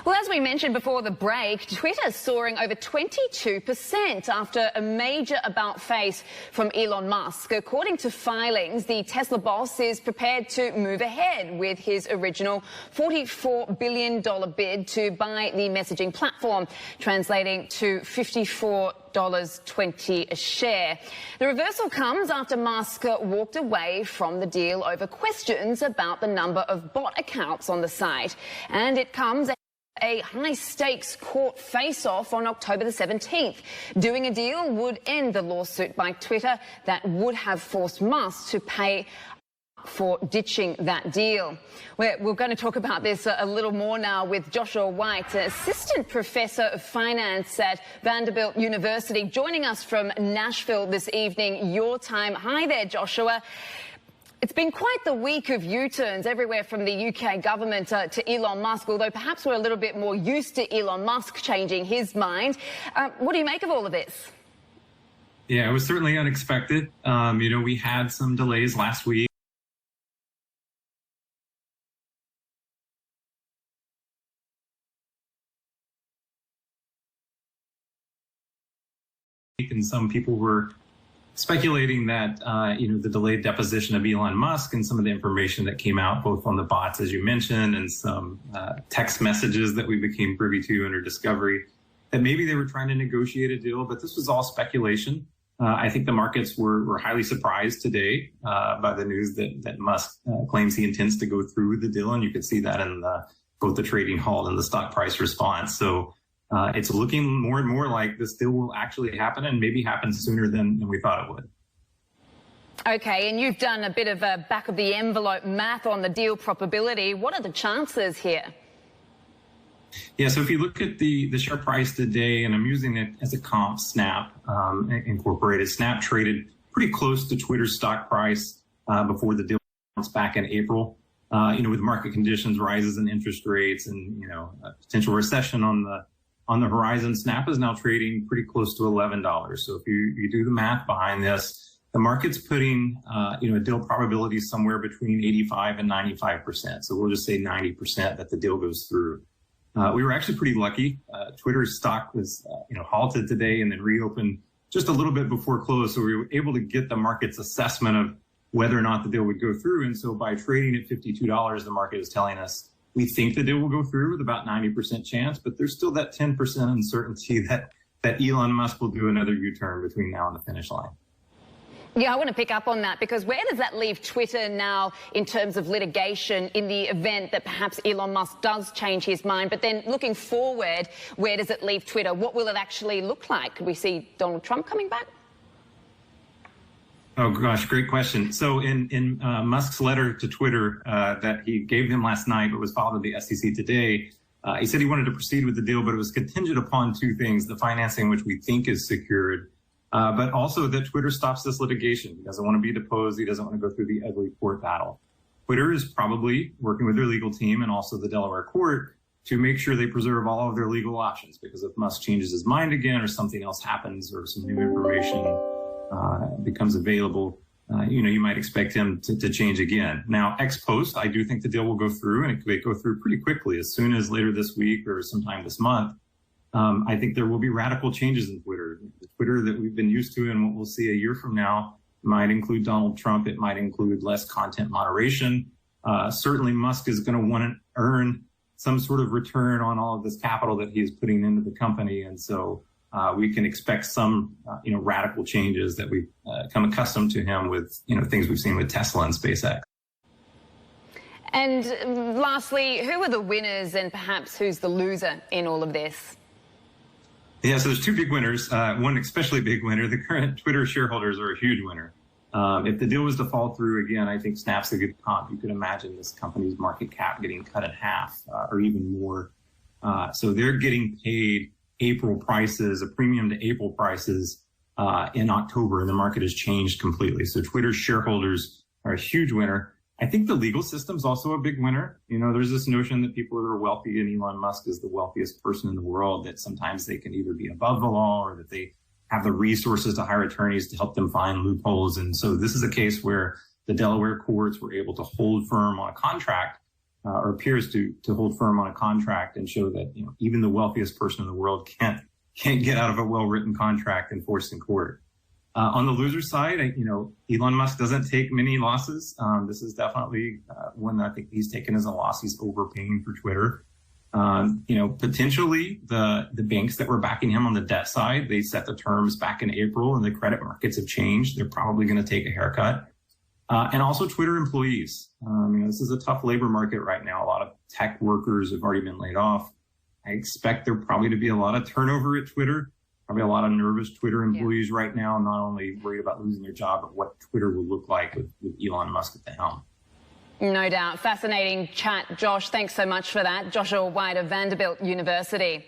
Well, as we mentioned before the break, Twitter's soaring over 22% after a major about-face from Elon Musk. According to filings, the Tesla boss is prepared to move ahead with his original $44 billion bid to buy the messaging platform, translating to $54.20 a share. The reversal comes after Musk walked away from the deal over questions about the number of bot accounts on the site. And it comes a high-stakes court face-off on October the 17th. Doing a deal would end the lawsuit by Twitter that would have forced Musk to pay for ditching that deal. We're going to talk about this a little more now with Joshua White, Assistant Professor of Finance at Vanderbilt University, joining us from Nashville this evening, your time. Hi there, Joshua. It's been quite the week of U-turns everywhere from the UK government to Elon Musk, although perhaps we're a little bit more used to Elon Musk changing his mind. What do you make of all of this? Yeah, it was certainly unexpected. We had some delays last week. And some people were speculating that, the delayed deposition of Elon Musk and some of the information that came out, both on the bots, as you mentioned, and some text messages that we became privy to under discovery, that maybe they were trying to negotiate a deal, but this was all speculation. I think the markets were highly surprised today by the news that Musk claims he intends to go through with the deal, and you could see that in both the trading halt and the stock price response. So it's looking more and more like this deal will actually happen, and maybe happen sooner than we thought it would. Okay, and you've done a bit of a back-of-the-envelope math on the deal probability. What are the chances here? Yeah, so if you look at the share price today, and I'm using it as a comp, Snap Incorporated. Snap traded pretty close to Twitter's stock price before the deal announced back in April. With market conditions, rises in interest rates, and a potential recession on the horizon, Snap is now trading pretty close to $11. So if you do the math behind this, the market's putting, a deal probability somewhere between 85 and 95%. So we'll just say 90% that the deal goes through. We were actually pretty lucky. Twitter's stock was, halted today and then reopened just a little bit before close. So we were able to get the market's assessment of whether or not the deal would go through. And so by trading at $52, the market is telling us we think the deal will go through with about 90% chance, but there's still that 10% uncertainty that Elon Musk will do another U-turn between now and the finish line. Yeah, I want to pick up on that, because where does that leave Twitter now in terms of litigation in the event that perhaps Elon Musk does change his mind? But then looking forward, where does it leave Twitter? What will it actually look like? Could we see Donald Trump coming back? Oh, gosh, great question. So in Musk's letter to Twitter that he gave them last night, but was filed with the SEC today, he said he wanted to proceed with the deal, but it was contingent upon two things: the financing, which we think is secured, but also that Twitter stops this litigation. He doesn't want to be deposed. He doesn't want to go through the ugly court battle. Twitter is probably working with their legal team and also the Delaware court to make sure they preserve all of their legal options, because if Musk changes his mind again or something else happens or some new information becomes available, you might expect him to change again. Now, ex post, I do think the deal will go through, and it could go through pretty quickly, as soon as later this week or sometime this month. I think there will be radical changes in Twitter. The Twitter that we've been used to and what we'll see a year from now might include Donald Trump. It might include less content moderation. Certainly, Musk is going to want to earn some sort of return on all of this capital that he is putting into the company. And so we can expect some, radical changes that we've come accustomed to him with, things we've seen with Tesla and SpaceX. And lastly, who are the winners and perhaps who's the loser in all of this? Yeah, so there's two big winners. One especially big winner. The current Twitter shareholders are a huge winner. If the deal was to fall through again, I think Snap's a good comp. You could imagine this company's market cap getting cut in half or even more. So they're getting paid April prices, a premium to April prices in October, and the market has changed completely. So Twitter's shareholders are a huge winner. I think the legal system's also a big winner. There's this notion that people who are wealthy, and Elon Musk is the wealthiest person in the world, that sometimes they can either be above the law or that they have the resources to hire attorneys to help them find loopholes. And so this is a case where the Delaware courts were able to hold firm on a contract or appears to hold firm on a contract and show that, you know, even the wealthiest person in the world can't get out of a well-written contract enforced in court. On the loser side, you know, Elon Musk doesn't take many losses. This is definitely one that I think he's taken as a loss. He's overpaying for Twitter. You know, potentially the banks that were backing him on the debt side, they set the terms back in April and the credit markets have changed. They're probably going to take a haircut. And also Twitter employees. You know, this is a tough labor market right now. A lot of tech workers have already been laid off. I expect there probably to be a lot of turnover at Twitter. Probably a lot of nervous Twitter employees right now, not only worried about losing their job, but what Twitter will look like with Elon Musk at the helm. No doubt. Fascinating chat, Josh. Thanks so much for that. Joshua White of Vanderbilt University.